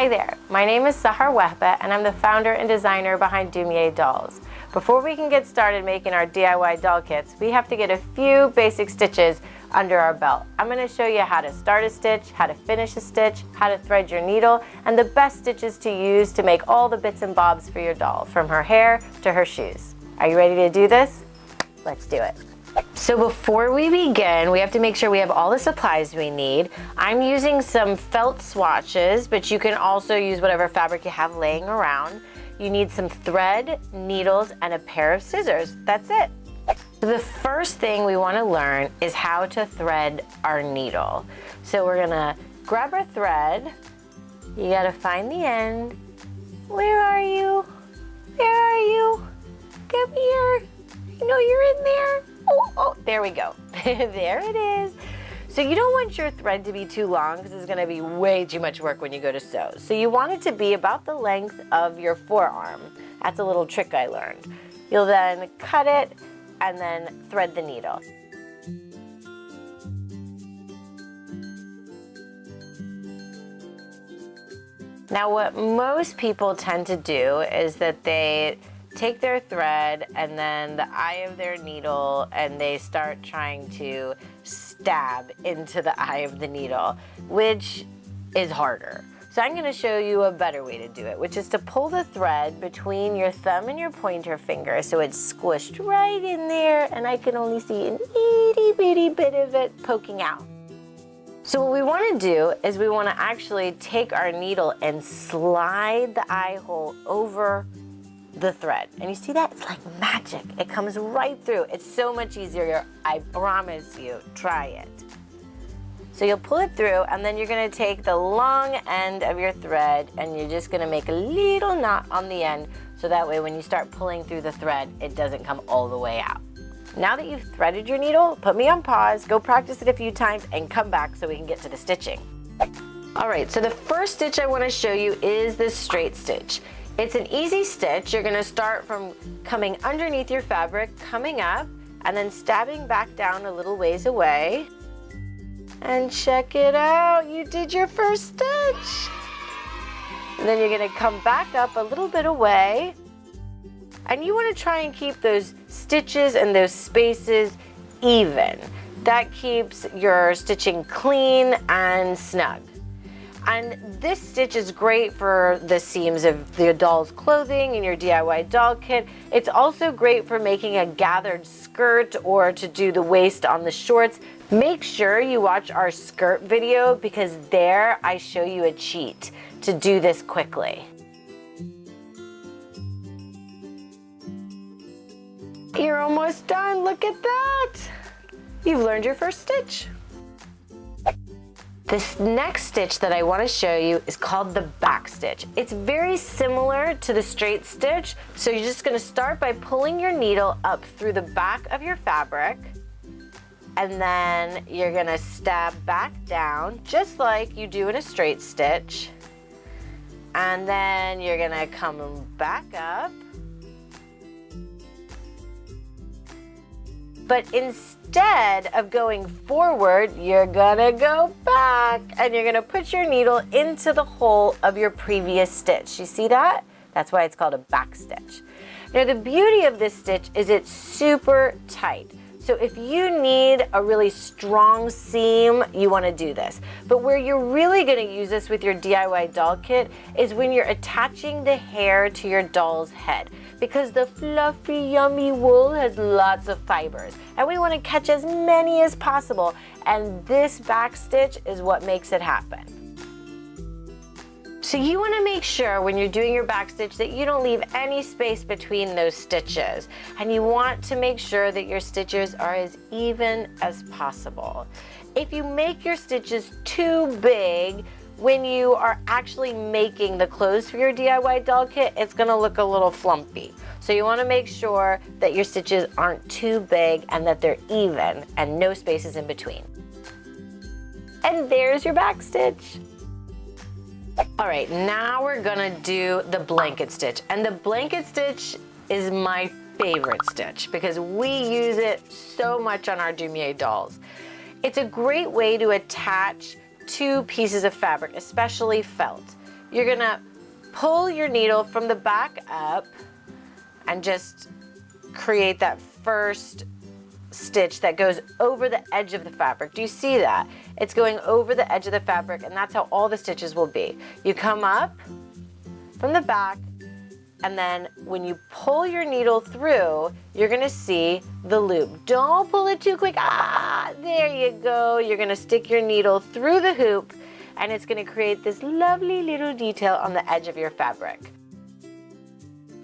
Hi there, my name is Sahar Wehba and I'm the founder and designer behind Dumyé Dolls. Before we can get started making our DIY doll kits, we have to get a few basic stitches under our belt. I'm going to show you how to start a stitch, how to finish a stitch, how to thread your needle, and the best stitches to use to make all the bits and bobs for your doll, from her hair to her shoes. Are you ready to do this? Let's do it. So before we begin, we have to make sure we have all the supplies we need. I'm using some felt swatches, but you can also use whatever fabric you have laying around. You need some thread, needles, and a pair of scissors. That's it. So the first thing we want to learn is how to thread our needle. So we're gonna grab our thread. You gotta find the end. Where are you? Where are you? Come here. I know you're in there. Oh, there we go. There it is. So you don't want your thread to be too long because it's going to be way too much work when you go to sew. So you want it to be about the length of your forearm. That's a little trick I learned. You'll then cut it and then thread the needle. Now what most people tend to do is that they take their thread and then the eye of their needle and they start trying to stab into the eye of the needle, which is harder. So I'm going to show you a better way to do it, which is to pull the thread between your thumb and your pointer finger so it's squished right in there and I can only see an itty bitty bit of it poking out. So what we want to do is we want to actually take our needle and slide the eye hole over the thread. And you see that? It's like magic. It comes right through. It's so much easier. I promise you. Try it. So you'll pull it through and then you're going to take the long end of your thread and you're just going to make a little knot on the end so that way when you start pulling through the thread, it doesn't come all the way out. Now that you've threaded your needle, put me on pause, go practice it a few times and come back so we can get to the stitching. Alright, so the first stitch I want to show you is this straight stitch. It's an easy stitch. You're going to start from coming underneath your fabric, coming up, and then stabbing back down a little ways away. And check it out, you did your first stitch. And then you're going to come back up a little bit away. And you want to try and keep those stitches and those spaces even. That keeps your stitching clean and snug. And this stitch is great for the seams of the doll's clothing in your DIY doll kit. It's also great for making a gathered skirt or to do the waist on the shorts. Make sure you watch our skirt video because there I show you a cheat to do this quickly. You're almost done, look at that! You've learned your first stitch. This next stitch that I want to show you is called the back stitch. It's very similar to the straight stitch, so you're just going to start by pulling your needle up through the back of your fabric, and then you're going to stab back down just like you do in a straight stitch, and then you're going to come back up. But instead of going forward, you're gonna go back and you're gonna put your needle into the hole of your previous stitch. You see that? That's why it's called a back stitch. Now the beauty of this stitch is it's super tight. So if you need a really strong seam, you wanna do this. But where you're really gonna use this with your DIY doll kit is when you're attaching the hair to your doll's head. Because the fluffy, yummy wool has lots of fibers. And we want to catch as many as possible. And this back stitch is what makes it happen. So you want to make sure when you're doing your back stitch that you don't leave any space between those stitches. And you want to make sure that your stitches are as even as possible. If you make your stitches too big, when you are actually making the clothes for your DIY doll kit, it's going to look a little flumpy. So you want to make sure that your stitches aren't too big and that they're even and no spaces in between. And there's your back stitch. All right, now we're going to do the blanket stitch. And the blanket stitch is my favorite stitch because we use it so much on our Dumyé dolls. It's a great way to attach two pieces of fabric, especially felt. you're gonna pull your needle from the back up and just create that first stitch that goes over the edge of the fabric. Do you see that? It's going over the edge of the fabric, and that's how all the stitches will be. You come up from the back, and then when you pull your needle through, you're gonna see the loop. Don't pull it too quick. Ah, there you go. You're gonna stick your needle through the hoop, and it's gonna create this lovely little detail on the edge of your fabric.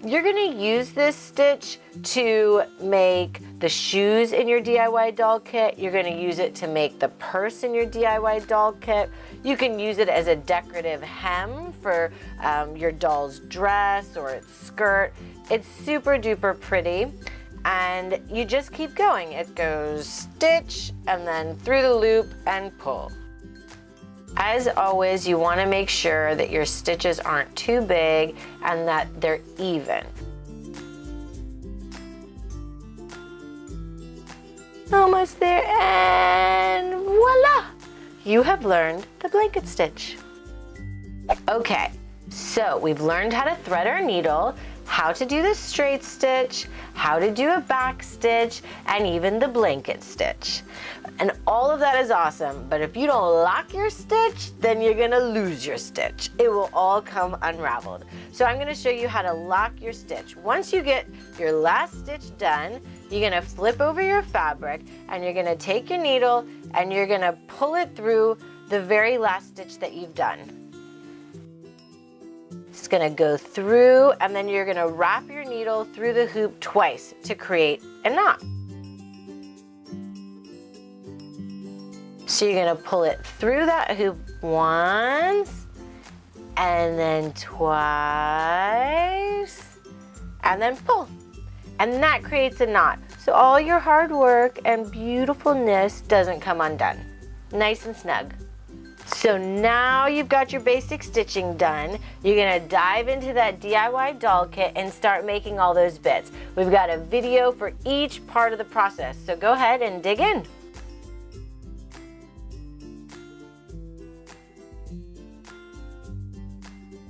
You're gonna use this stitch to make the shoes in your DIY doll kit. You're gonna use it to make the purse in your DIY doll kit. You can use it as a decorative hem for your doll's dress or its skirt. It's super duper pretty, and you just keep going. It goes stitch and then through the loop and pull. As always, you want to make sure that your stitches aren't too big and that they're even. Almost there, and voila! You have learned the blanket stitch. Okay, so we've learned how to thread our needle, how to do the straight stitch, how to do a back stitch, and even the blanket stitch. And all of that is awesome, but if you don't lock your stitch, then you're gonna lose your stitch. It will all come unraveled. So I'm gonna show you how to lock your stitch. Once you get your last stitch done, you're gonna flip over your fabric, and you're gonna take your needle, and you're gonna pull it through the very last stitch that you've done. It's gonna go through, and then you're gonna wrap your needle through the hoop twice to create a knot. So you're gonna pull it through that hoop once, and then twice, and then pull. And that creates a knot. So all your hard work and beautifulness doesn't come undone. Nice and snug. So now you've got your basic stitching done. You're gonna dive into that DIY doll kit and start making all those bits. We've got a video for each part of the process, so go ahead and dig in.